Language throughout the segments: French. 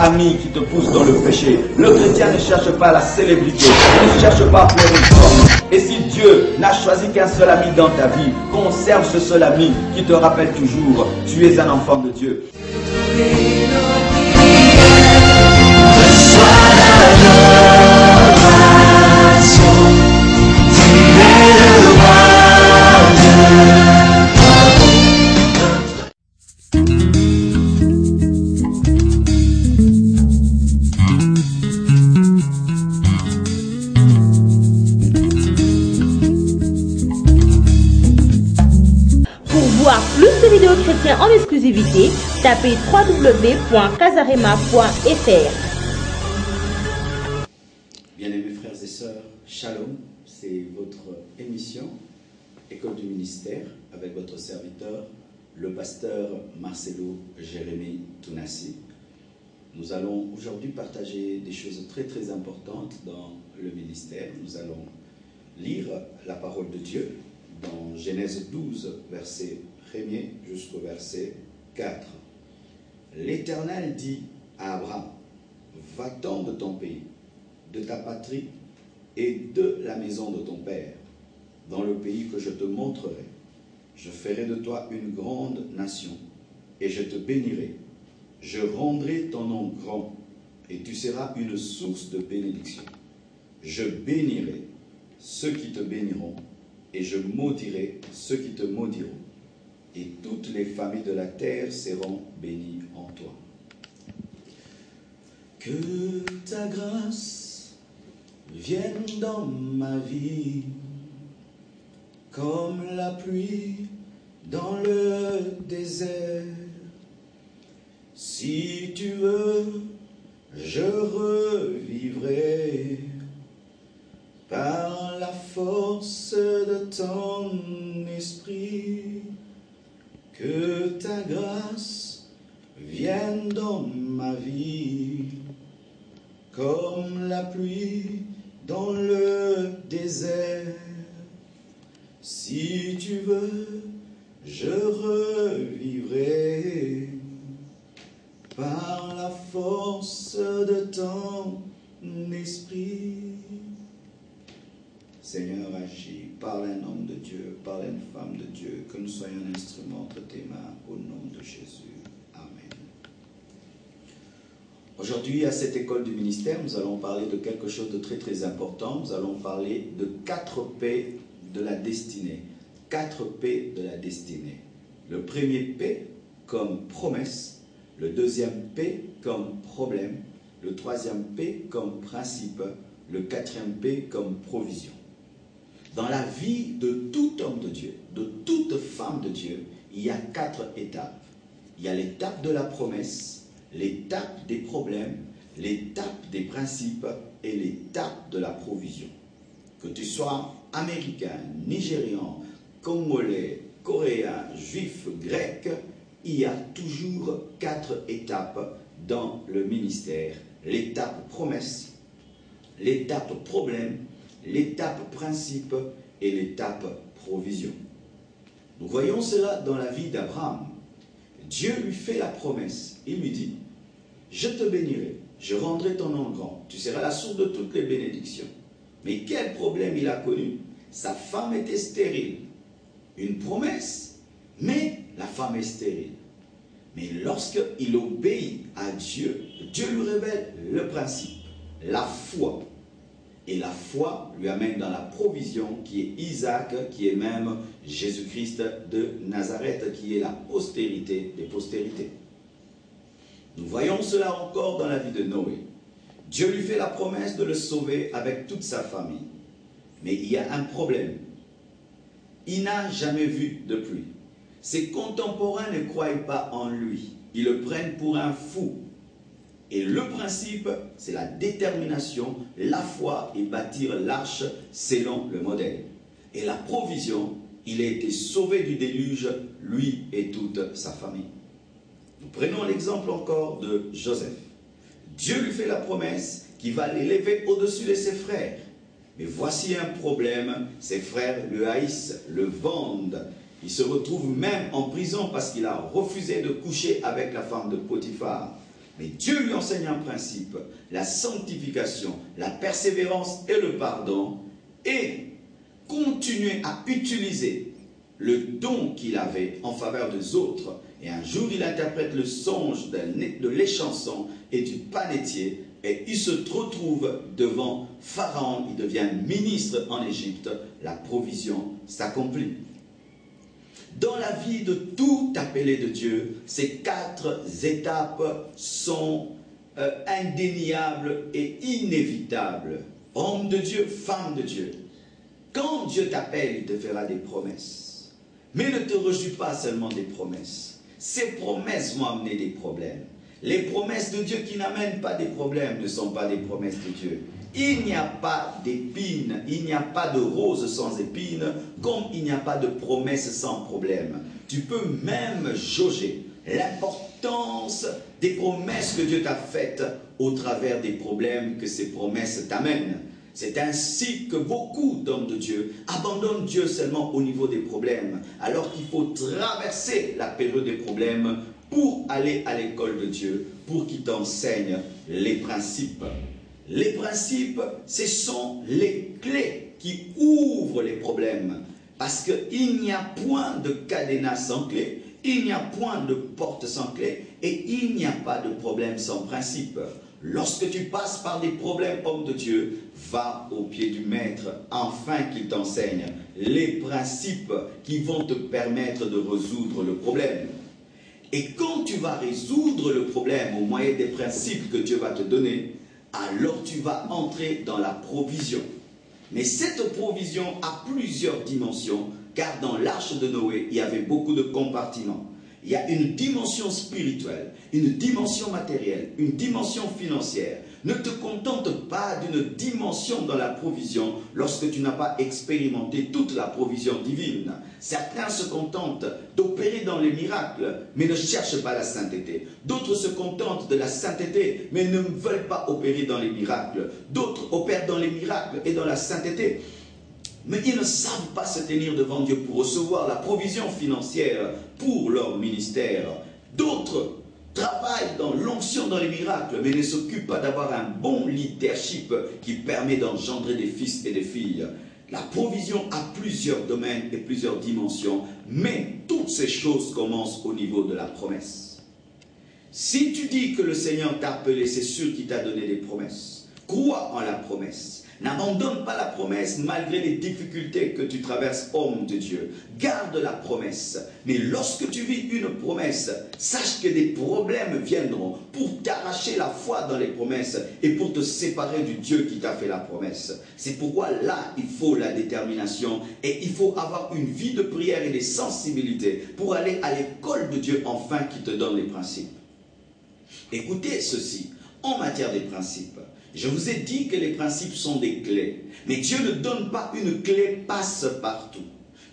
ami qui te pousse dans le péché. Le chrétien ne cherche pas la célébrité, il ne cherche pas à faire une forme. Et si Dieu n'a choisi qu'un seul ami dans ta vie, conserve ce seul ami qui te rappelle toujours, tu es un enfant de Dieu. Chrétien en exclusivité, tapez www.casarema.fr. Bien-aimés frères et sœurs, Shalom, c'est votre émission École du ministère avec votre serviteur, le pasteur Marcelo Jérémy Tounassi. Nous allons aujourd'hui partager des choses très très importantes dans le ministère. Nous allons lire la parole de Dieu dans Genèse 12, verset 1er jusqu'au verset 4. L'Éternel dit à Abraham, va-t'en de ton pays, de ta patrie et de la maison de ton père, dans le pays que je te montrerai. Je ferai de toi une grande nation et je te bénirai. Je rendrai ton nom grand et tu seras une source de bénédiction. Je bénirai ceux qui te béniront et je maudirai ceux qui te maudiront. Et toutes les familles de la terre seront bénies en toi. Que ta grâce vienne dans ma vie, comme la pluie dans le désert. Si tu veux, je revivrai par la force de ton esprit. Que ta grâce vienne dans ma vie, comme la pluie dans le désert. Si tu veux, je revivrai par la force de ton esprit. Seigneur, agis, parle un homme de Dieu, parle une femme de Dieu, que nous soyons un instrument entre tes mains, au nom de Jésus. Amen. Aujourd'hui, à cette école du ministère, nous allons parler de quelque chose de très très important. Nous allons parler de 4 P de la destinée. 4 P de la destinée. Le premier P comme promesse, le deuxième P comme problème, le troisième P comme principe, le quatrième P comme provision. Dans la vie de tout homme de Dieu, de toute femme de Dieu, il y a 4 étapes. Il y a l'étape de la promesse, l'étape des problèmes, l'étape des principes et l'étape de la provision. Que tu sois américain, nigérian, congolais, coréen, juif, grec, il y a toujours 4 étapes dans le ministère. L'étape promesse, l'étape problème, l'étape principe et l'étape provision. Nous voyons cela dans la vie d'Abraham. Dieu lui fait la promesse. Il lui dit, je te bénirai, je rendrai ton nom grand, tu seras la source de toutes les bénédictions. Mais quel problème il a connu? Sa femme était stérile. Une promesse, mais la femme est stérile. Mais lorsqu'il obéit à Dieu, Dieu lui révèle le principe, la foi. Et la foi lui amène dans la provision qui est Isaac, qui est même Jésus-Christ de Nazareth, qui est la postérité des postérités. Nous voyons cela encore dans la vie de Noé. Dieu lui fait la promesse de le sauver avec toute sa famille. Mais il y a un problème. Il n'a jamais vu de pluie. Ses contemporains ne croient pas en lui. Ils le prennent pour un fou. Et le principe, c'est la détermination, la foi et bâtir l'arche selon le modèle. Et la provision, il a été sauvé du déluge, lui et toute sa famille. Nous prenons l'exemple encore de Joseph. Dieu lui fait la promesse qu'il va l'élever au-dessus de ses frères. Mais voici un problème, ses frères le haïssent, le vendent. Il se retrouve même en prison parce qu'il a refusé de coucher avec la femme de Potiphar. Mais Dieu lui enseigne un principe, la sanctification, la persévérance et le pardon, et continuer à utiliser le don qu'il avait en faveur des autres. Et un jour, il interprète le songe de l'échanson et du panetier, et il se retrouve devant Pharaon, il devient ministre en Égypte, la provision s'accomplit. Dans la vie de tout appelé de Dieu, ces 4 étapes sont indéniables et inévitables. Homme de Dieu, femme de Dieu. Quand Dieu t'appelle, il te fera des promesses. Mais ne te réjouis pas seulement des promesses. Ces promesses vont amener des problèmes. Les promesses de Dieu qui n'amènent pas des problèmes ne sont pas des promesses de Dieu. Il n'y a pas d'épines, il n'y a pas de rose sans épines, comme il n'y a pas de promesses sans problème. Tu peux même jauger l'importance des promesses que Dieu t'a faites au travers des problèmes que ces promesses t'amènent. C'est ainsi que beaucoup d'hommes de Dieu abandonnent Dieu seulement au niveau des problèmes, alors qu'il faut traverser la période des problèmes pour aller à l'école de Dieu, pour qu'il t'enseigne les principes. Les principes, ce sont les clés qui ouvrent les problèmes. Parce qu'il n'y a point de cadenas sans clé, il n'y a point de porte sans clé, et il n'y a pas de problème sans principe. Lorsque tu passes par des problèmes, homme de Dieu, va au pied du maître, afin qu'il t'enseigne les principes qui vont te permettre de résoudre le problème. Et quand tu vas résoudre le problème au moyen des principes que Dieu va te donner, alors tu vas entrer dans la provision. Mais cette provision a plusieurs dimensions, car dans l'arche de Noé, il y avait beaucoup de compartiments. Il y a une dimension spirituelle, une dimension matérielle, une dimension financière. Ne te contente pas d'une dimension dans la provision lorsque tu n'as pas expérimenté toute la provision divine. Certains se contentent d'opérer dans les miracles, mais ne cherchent pas la sainteté. D'autres se contentent de la sainteté, mais ne veulent pas opérer dans les miracles. D'autres opèrent dans les miracles et dans la sainteté, mais ils ne savent pas se tenir devant Dieu pour recevoir la provision financière pour leur ministère. D'autres travaillent dans l'onction, dans les miracles, mais ne s'occupent pas d'avoir un bon leadership qui permet d'engendrer des fils et des filles. La provision a plusieurs domaines et plusieurs dimensions, mais toutes ces choses commencent au niveau de la promesse. Si tu dis que le Seigneur t'a appelé, c'est sûr qu'il t'a donné des promesses. Crois en la promesse. N'abandonne pas la promesse malgré les difficultés que tu traverses, homme de Dieu. Garde la promesse. Mais lorsque tu vis une promesse, sache que des problèmes viendront pour t'arracher la foi dans les promesses et pour te séparer du Dieu qui t'a fait la promesse. C'est pourquoi là, il faut la détermination et il faut avoir une vie de prière et des sensibilités pour aller à l'école de Dieu enfin qui te donne les principes. Écoutez ceci, en matière des principes. Je vous ai dit que les principes sont des clés. Mais Dieu ne donne pas une clé passe-partout.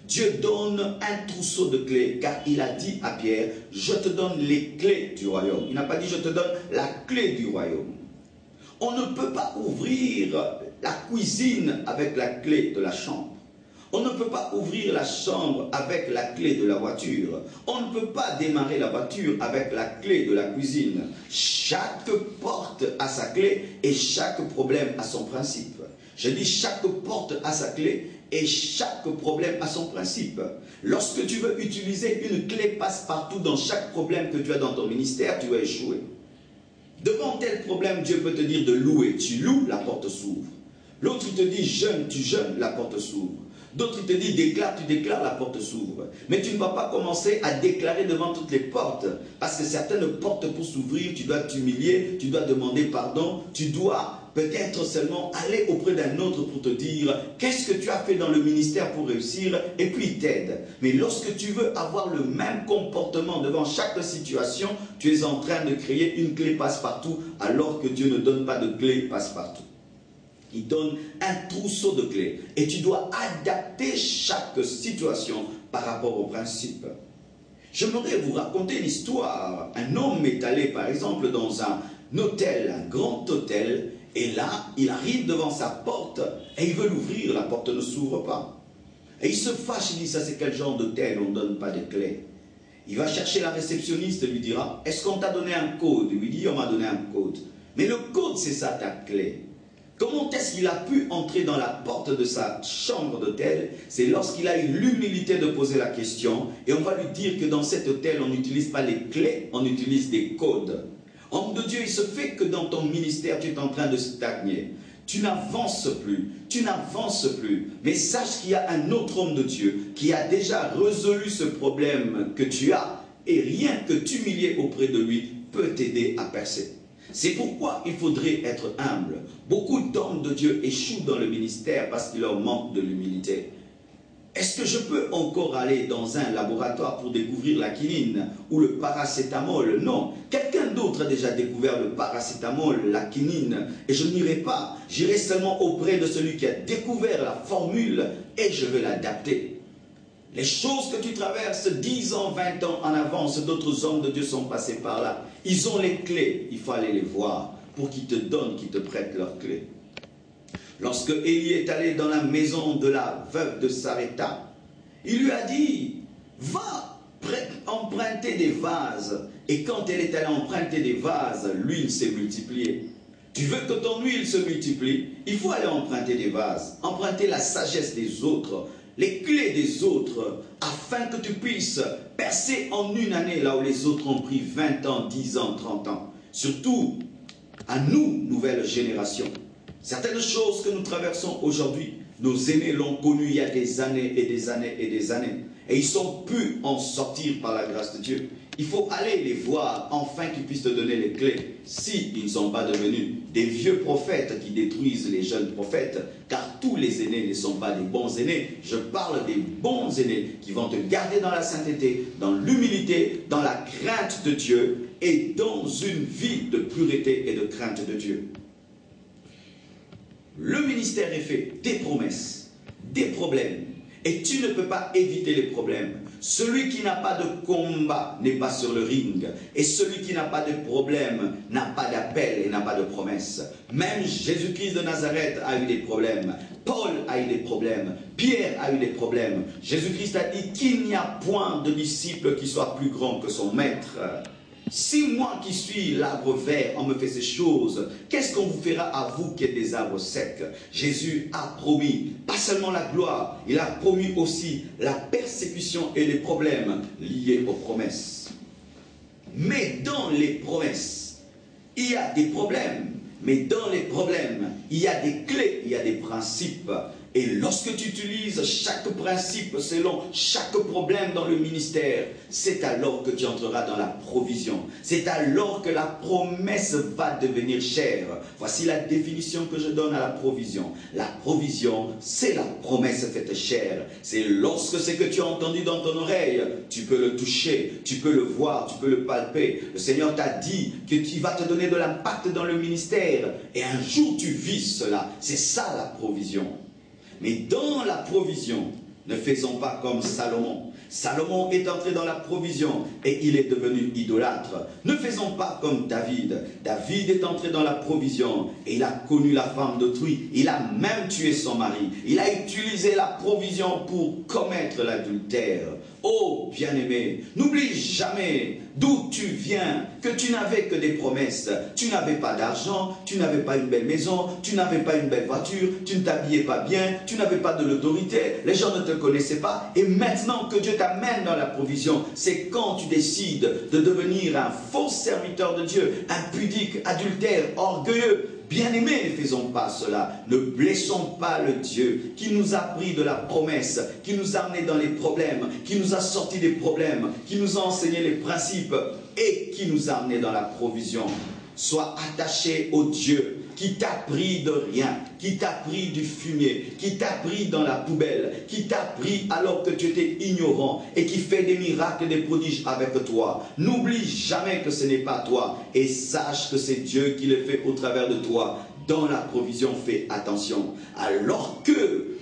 Dieu donne un trousseau de clés, car il a dit à Pierre, je te donne les clés du royaume. Il n'a pas dit, je te donne la clé du royaume. On ne peut pas ouvrir la cuisine avec la clé de la chambre. On ne peut pas ouvrir la chambre avec la clé de la voiture. On ne peut pas démarrer la voiture avec la clé de la cuisine. Chaque porte a sa clé et chaque problème a son principe. Je dis chaque porte a sa clé et chaque problème a son principe. Lorsque tu veux utiliser une clé passe-partout dans chaque problème que tu as dans ton ministère, tu vas échouer. Devant tel problème, Dieu peut te dire de louer. Tu loues, la porte s'ouvre. L'autre, il te dit jeûne, tu jeûnes, la porte s'ouvre. D'autres, il te dit déclare, tu déclares, la porte s'ouvre. Mais tu ne vas pas commencer à déclarer devant toutes les portes. Parce que certaines portes pour s'ouvrir, tu dois t'humilier, tu dois demander pardon, tu dois peut-être seulement aller auprès d'un autre pour te dire qu'est-ce que tu as fait dans le ministère pour réussir, et puis il t'aide. Mais lorsque tu veux avoir le même comportement devant chaque situation, tu es en train de créer une clé passe-partout alors que Dieu ne donne pas de clé passe-partout. Il donne un trousseau de clés et tu dois adapter chaque situation par rapport au principe. J'aimerais vous raconter une histoire. Un homme est allé par exemple dans un hôtel, un grand hôtel, et là il arrive devant sa porte et il veut l'ouvrir, la porte ne s'ouvre pas. Et il se fâche, il dit ça c'est quel genre d'hôtel, on ne donne pas de clés. Il va chercher la réceptionniste et lui dira, est-ce qu'on t'a donné un code? Il lui dit, on m'a donné un code. Mais le code, c'est ça ta clé. Comment est-ce qu'il a pu entrer dans la porte de sa chambre d'hôtel? C'est lorsqu'il a eu l'humilité de poser la question, et on va lui dire que dans cet hôtel, on n'utilise pas les clés, on utilise des codes. Homme de Dieu, il se fait que dans ton ministère, tu es en train de stagner. Tu n'avances plus, tu n'avances plus. Mais sache qu'il y a un autre homme de Dieu qui a déjà résolu ce problème que tu as, et rien que t'humilier auprès de lui peut t'aider à percer. C'est pourquoi il faudrait être humble. Beaucoup d'hommes de Dieu échouent dans le ministère parce qu'il leur manque de l'humilité. Est-ce que je peux encore aller dans un laboratoire pour découvrir la quinine ou le paracétamol? Non. Quelqu'un d'autre a déjà découvert le paracétamol, la quinine, et je n'irai pas. J'irai seulement auprès de celui qui a découvert la formule et je vais l'adapter. Les choses que tu traverses 10 ans, 20 ans en avance, d'autres hommes de Dieu sont passés par là. Ils ont les clés, il faut aller les voir pour qu'ils te donnent, qu'ils te prêtent leurs clés. Lorsque Élie est allé dans la maison de la veuve de Sarepta, il lui a dit, va emprunter des vases. Et quand elle est allée emprunter des vases, l'huile s'est multipliée. Tu veux que ton huile se multiplie? Il faut aller emprunter des vases, emprunter la sagesse des autres, les clés des autres, afin que tu puisses percer en une année là où les autres ont pris 20 ans, 10 ans, 30 ans. Surtout à nous, nouvelle génération. Certaines choses que nous traversons aujourd'hui, nos aînés l'ont connu il y a des années et des années et des années. Et ils sont pu en sortir par la grâce de Dieu. Il faut aller les voir, enfin qu'ils puissent te donner les clés, s'ils ne sont pas devenus des vieux prophètes qui détruisent les jeunes prophètes, car tous les aînés ne sont pas des bons aînés. Je parle des bons aînés qui vont te garder dans la sainteté, dans l'humilité, dans la crainte de Dieu et dans une vie de pureté et de crainte de Dieu. Le ministère est fait des promesses, des problèmes, et tu ne peux pas éviter les problèmes. Celui qui n'a pas de combat n'est pas sur le ring, et celui qui n'a pas de problème n'a pas d'appel et n'a pas de promesse. Même Jésus-Christ de Nazareth a eu des problèmes, Paul a eu des problèmes, Pierre a eu des problèmes. Jésus-Christ a dit qu'il n'y a point de disciple qui soit plus grand que son maître. Si moi qui suis l'arbre vert, on me fait ces choses, qu'est-ce qu'on vous fera à vous qui êtes des arbres secs? Jésus a promis, pas seulement la gloire, il a promis aussi la persécution et les problèmes liés aux promesses. Mais dans les promesses, il y a des problèmes. Mais dans les problèmes, il y a des clés, il y a des principes. Et lorsque tu utilises chaque principe selon chaque problème dans le ministère, c'est alors que tu entreras dans la provision. C'est alors que la promesse va devenir chère. Voici la définition que je donne à la provision. La provision, c'est la promesse faite chère. C'est lorsque ce que tu as entendu dans ton oreille, tu peux le toucher, tu peux le voir, tu peux le palper. Le Seigneur t'a dit que tu vas te donner de l'impact dans le ministère. Et un jour tu vis cela. C'est ça la provision. Mais dans la provision, ne faisons pas comme Salomon. Salomon est entré dans la provision et il est devenu idolâtre. Ne faisons pas comme David. David est entré dans la provision et il a connu la femme d'autrui. Il a même tué son mari. Il a utilisé la provision pour commettre l'adultère. Oh bien-aimé, n'oublie jamais d'où tu viens, que tu n'avais que des promesses. Tu n'avais pas d'argent, tu n'avais pas une belle maison, tu n'avais pas une belle voiture, tu ne t'habillais pas bien, tu n'avais pas de l'autorité, les gens ne te connaissaient pas. Et maintenant que Dieu t'amène dans la provision, c'est quand tu décides de devenir un faux serviteur de Dieu, impudique, adultère, orgueilleux. Bien-aimés, ne faisons pas cela. Ne blessons pas le Dieu qui nous a pris de la promesse, qui nous a amenés dans les problèmes, qui nous a sortis des problèmes, qui nous a enseigné les principes et qui nous a amenés dans la provision. Sois attaché au Dieu qui t'a pris de rien, qui t'a pris du fumier, qui t'a pris dans la poubelle, qui t'a pris alors que tu étais ignorant et qui fait des miracles et des prodiges avec toi. N'oublie jamais que ce n'est pas toi et sache que c'est Dieu qui le fait au travers de toi. Dans la provision, fais attention. Alors que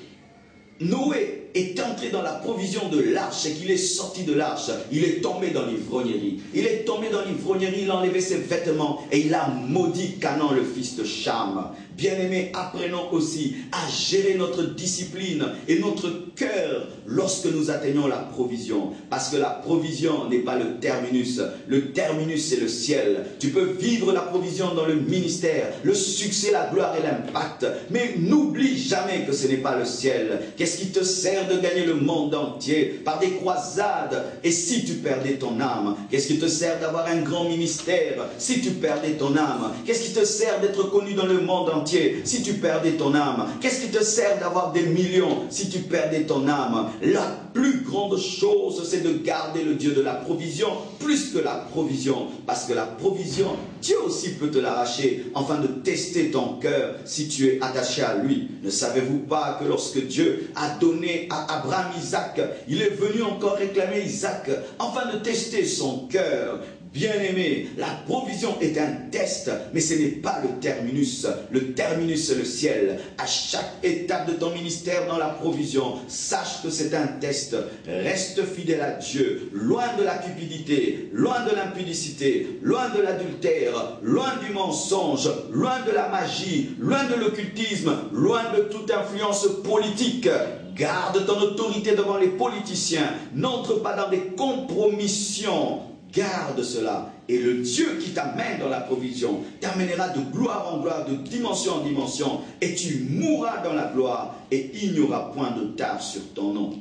Noé est entré dans la provision de l'arche et qu'il est sorti de l'arche, il est tombé dans l'ivrognerie. Il est tombé dans l'ivrognerie, il a enlevé ses vêtements et il a maudit Canaan, le fils de Cham. Bien-aimés, apprenons aussi à gérer notre discipline et notre cœur lorsque nous atteignons la provision. Parce que la provision n'est pas le terminus. Le terminus, c'est le ciel. Tu peux vivre la provision dans le ministère, le succès, la gloire et l'impact. Mais n'oublie jamais que ce n'est pas le ciel. Qu'est-ce qui te sert de gagner le monde entier par des croisades? Et si tu perdais ton âme? Qu'est-ce qui te sert d'avoir un grand ministère si tu perdais ton âme? Qu'est-ce qui te sert d'être connu dans le monde entier si tu perdais ton âme? Qu'est-ce qui te sert d'avoir des millions si tu perdais ton âme? La plus grande chose, c'est de garder le Dieu de la provision plus que la provision. Parce que la provision, Dieu aussi peut te l'arracher afin de tester ton cœur si tu es attaché à lui. Ne savez-vous pas que lorsque Dieu a donné à Abraham Isaac, il est venu encore réclamer Isaac afin de tester son cœur? Bien-aimé, la provision est un test, mais ce n'est pas le terminus. Le terminus, c'est le ciel. À chaque étape de ton ministère dans la provision, sache que c'est un test. Reste fidèle à Dieu, loin de la cupidité, loin de l'impudicité, loin de l'adultère, loin du mensonge, loin de la magie, loin de l'occultisme, loin de toute influence politique. Garde ton autorité devant les politiciens. N'entre pas dans des compromissions. Garde cela, et le Dieu qui t'amène dans la provision t'amènera de gloire en gloire, de dimension en dimension, et tu mourras dans la gloire, et il n'y aura point de tare sur ton nom.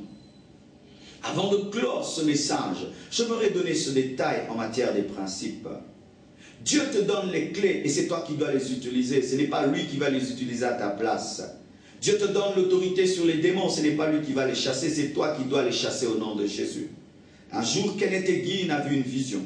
Avant de clore ce message, j'aimerais donner ce détail en matière des principes. Dieu te donne les clés, et c'est toi qui dois les utiliser, ce n'est pas lui qui va les utiliser à ta place. Dieu te donne l'autorité sur les démons, ce n'est pas lui qui va les chasser, c'est toi qui dois les chasser au nom de Jésus. Un jour, Kenneth Hagin a vu une vision.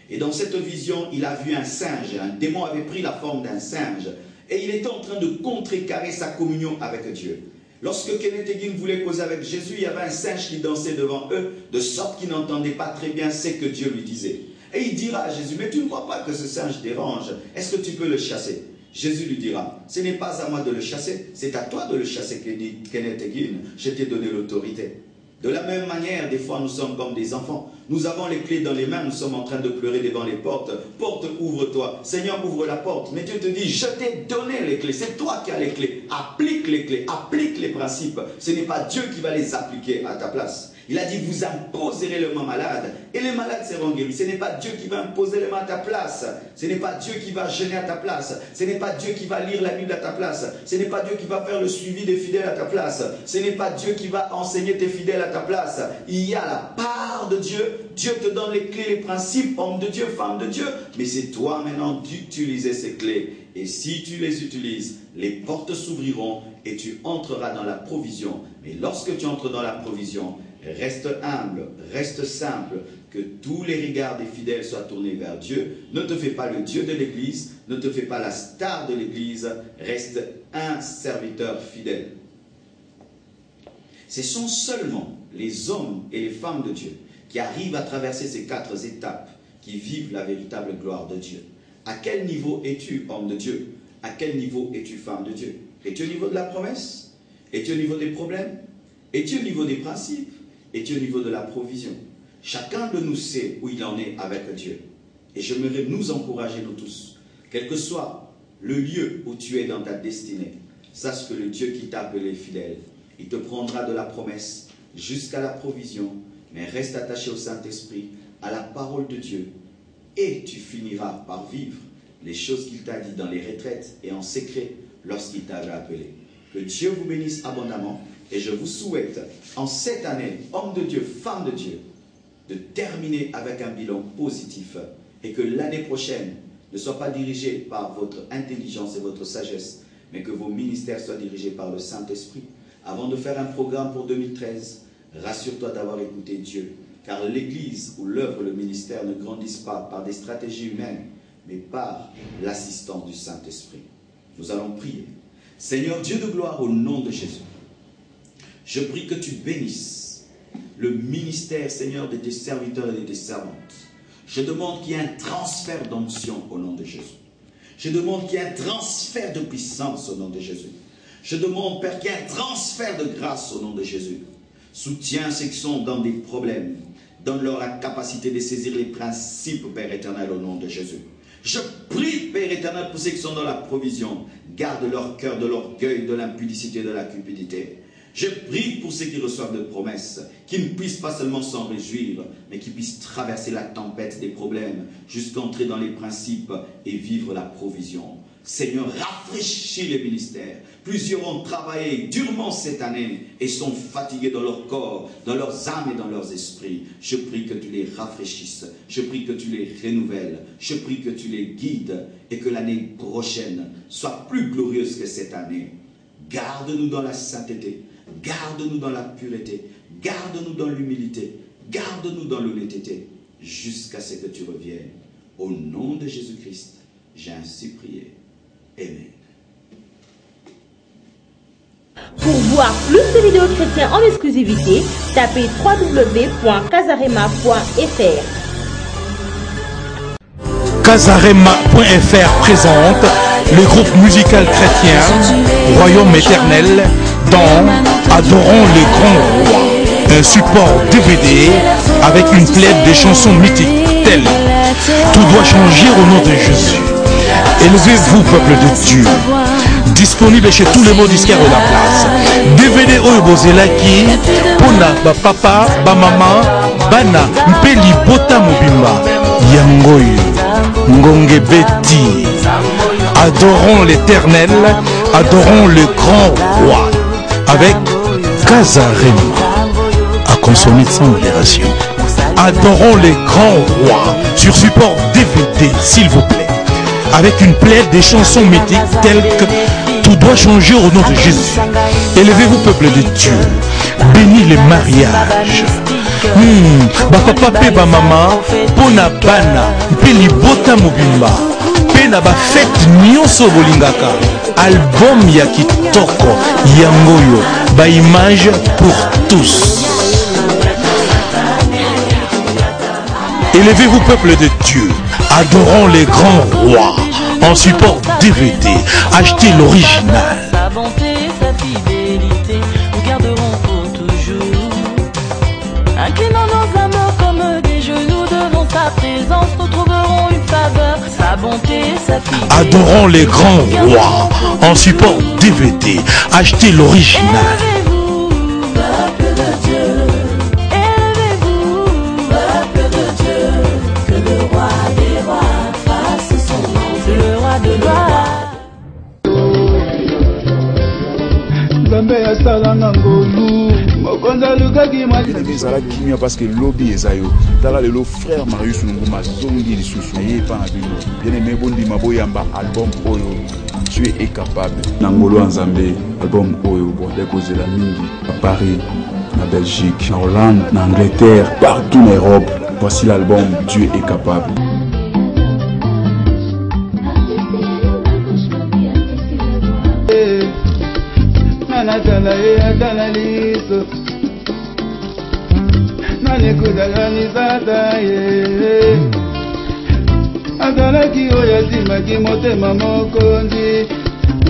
Et dans cette vision, il a vu un singe. Un démon avait pris la forme d'un singe. Et il était en train de contrecarrer sa communion avec Dieu. Lorsque Kenneth Hagin voulait causer avec Jésus, il y avait un singe qui dansait devant eux, de sorte qu'ils n'entendaient pas très bien ce que Dieu lui disait. Et il dira à Jésus, mais tu ne crois pas que ce singe dérange? Est-ce que tu peux le chasser? Jésus lui dira, ce n'est pas à moi de le chasser, c'est à toi de le chasser, Kenneth Hagin. Je t'ai donné l'autorité. De la même manière, des fois nous sommes comme des enfants. Nous avons les clés dans les mains, nous sommes en train de pleurer devant les portes. Porte, ouvre-toi. Seigneur, ouvre la porte. Mais Dieu te dit, je t'ai donné les clés. C'est toi qui as les clés. Applique les clés, applique les principes. Ce n'est pas Dieu qui va les appliquer à ta place. Il a dit, vous imposerez les mains malades et les malades seront guéris. Ce n'est pas Dieu qui va imposer les mains à ta place. Ce n'est pas Dieu qui va jeûner à ta place. Ce n'est pas Dieu qui va lire la Bible à ta place. Ce n'est pas Dieu qui va faire le suivi des fidèles à ta place. Ce n'est pas Dieu qui va enseigner tes fidèles à ta place. Il y a la part de Dieu. Dieu te donne les clés, les principes, homme de Dieu, femme de Dieu. Mais c'est toi maintenant d'utiliser ces clés. Et si tu les utilises, les portes s'ouvriront et tu entreras dans la provision. Mais lorsque tu entres dans la provision, reste humble, reste simple, que tous les regards des fidèles soient tournés vers Dieu. Ne te fais pas le Dieu de l'Église, ne te fais pas la star de l'Église, reste un serviteur fidèle. Ce sont seulement les hommes et les femmes de Dieu qui arrivent à traverser ces 4 étapes, qui vivent la véritable gloire de Dieu. À quel niveau es-tu, homme de Dieu? À quel niveau es-tu, femme de Dieu? Es-tu au niveau de la promesse? Es-tu au niveau des problèmes? Es-tu au niveau des principes? Es-tu au niveau de la provision? Chacun de nous sait où il en est avec Dieu. Et j'aimerais nous encourager, nous tous, quel que soit le lieu où tu es dans ta destinée, sache que le Dieu qui t'a appelé fidèle, il te prendra de la promesse jusqu'à la provision, mais reste attaché au Saint-Esprit, à la parole de Dieu, et tu finiras par vivre les choses qu'il t'a dit dans les retraites et en secret lorsqu'il t'avait appelé. Que Dieu vous bénisse abondamment. Et je vous souhaite, en cette année, homme de Dieu, femme de Dieu, de terminer avec un bilan positif et que l'année prochaine ne soit pas dirigée par votre intelligence et votre sagesse, mais que vos ministères soient dirigés par le Saint-Esprit. Avant de faire un programme pour 2013, rassure-toi d'avoir écouté Dieu, car l'Église ou l'œuvre, le ministère ne grandissent pas par des stratégies humaines, mais par l'assistance du Saint-Esprit. Nous allons prier. Seigneur Dieu de gloire, au nom de Jésus, je prie que tu bénisses le ministère, Seigneur, de tes serviteurs et de tes servantes. Je demande qu'il y ait un transfert d'onction au nom de Jésus. Je demande qu'il y ait un transfert de puissance au nom de Jésus. Je demande, Père, qu'il y ait un transfert de grâce au nom de Jésus. Soutiens ceux qui sont dans des problèmes. Donne-leur la capacité de saisir les principes, Père éternel, au nom de Jésus. Je prie, Père éternel, pour ceux qui sont dans la provision. Garde leur cœur de l'orgueil, de l'impudicité, de la cupidité. Je prie pour ceux qui reçoivent de promesses, qui ne puissent pas seulement s'en réjouir, mais qui puissent traverser la tempête des problèmes, jusqu'entrer dans les principes et vivre la provision. Seigneur, rafraîchis les ministères. Plusieurs ont travaillé durement cette année et sont fatigués dans leur corps, dans leurs âmes et dans leurs esprits. Je prie que tu les rafraîchisses. Je prie que tu les renouvelles. Je prie que tu les guides et que l'année prochaine soit plus glorieuse que cette année. Garde-nous dans la sainteté. Garde-nous dans la pureté. Garde-nous dans l'humilité. Garde-nous dans l'honnêteté jusqu'à ce que tu reviennes. Au nom de Jésus-Christ, j'ai ainsi prié. Amen. Pour voir plus de vidéos chrétiennes en exclusivité, tapez www.casarema.fr. Casarema.fr présente le groupe musical chrétien Royaume éternel dans Adorons le grand roi, un support DVD avec une plaide de chansons mythiques telles Tout doit changer au nom de Jésus. Élevez-vous, peuple de Dieu. Disponible chez tous les mots disquaires de la place. DVD Oyobozelaki, Pona, Papa, Mama, Bana, Mpeli, Bota Mobimba, Yangoyo, Ngonge Betty. Adorons l'éternel, adorons le grand roi. Avec Casarema, à consommer sans modération. Adorons les grands rois sur support DVD, s'il vous plaît. Avec une plaide des chansons mythiques telles que Tout doit changer au nom de Jésus. Élevez-vous, peuple de Dieu. Bénis les mariages. Papa pe ba mama, pona bana, peli bota mobimba. Pena ba fête nyonso bolingaka. Album ya kitoko, yangoyo, ba image pour tous. Élevez-vous, peuple de Dieu. Adorons les grands rois. En support DVD, achetez l'original. Sa bonté, sa fidélité, nous garderons pour toujours. Inclinons nos âmes comme des genoux devant sa présence, nous trouverons une faveur. Sa bonté, sa fidélité. Adorons les grands rois. En support DVD, achetez l'original. ezala kimia parce que lobby ezayo tala lelo frère Marius Nguma zongi lisusu ye pa na bino bien aimé bondima boyamba album oyo tu es capable na ngolo nzambe album oyo bonde kozela mingi à Paris, na Belgique, na Hollande, na Angleterre, partout en Europe. Voici l'album Dieu est capable.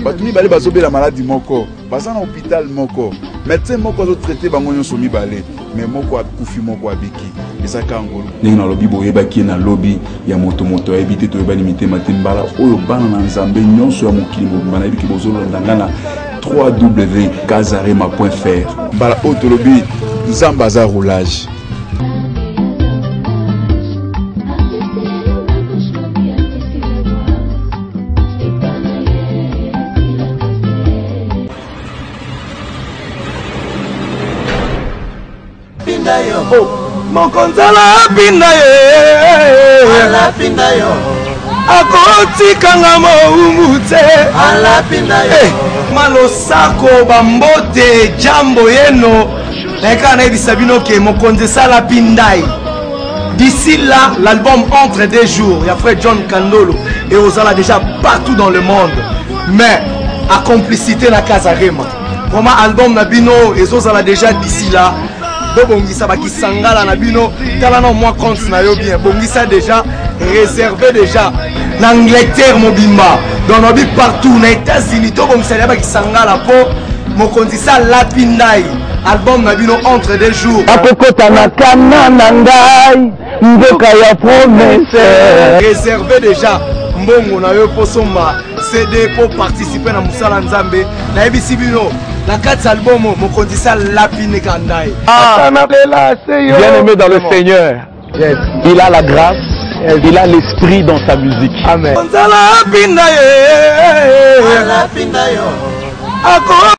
Bato mibale bazobela maladi moko baza na hôpital moko médecin moko azotraité bango nyonso mibale mais moko akufi moko abiki ezaka ngolo ndenge nalobi boyebaki na lobi ya moto ayebi te toyebani mitema te mbala oyo bana na nzambe nyonso ya mokili mobimba nayebiki bozolanda nga na www.casarema.fr mbala oyo tolobi nzambe aza roulage. Mokonzala pinda yo akotikanga moumute ala pinda yo malosako bambote jambo yeno eka na ebisabino ke mokonzi sala pindai. D'ici là, l'album entre des jours. Il y a frère John Kandolo et Ozala déjà partout dans le monde. Mais à complicité na Casarema. Comment album Nabino et Ozala déjà d'ici là. Bongisa bakisangala na bino tala na moi compte na yo bien bongisa déjà réservé déjà na Angleterre mobimba dans nos partout na États-Unis to bongisa bakisangala po mokonzi sa lapindai album Nabino entre des jours. Réservé déjà mbongo na yo posomba CD pour participer na musala nzambe na ebisi bino la 4 album mokonzi sa lapine kandai. Bien aimé dans le Seigneur. Yes. Il a la grâce, il a l'esprit dans sa musique. Amen.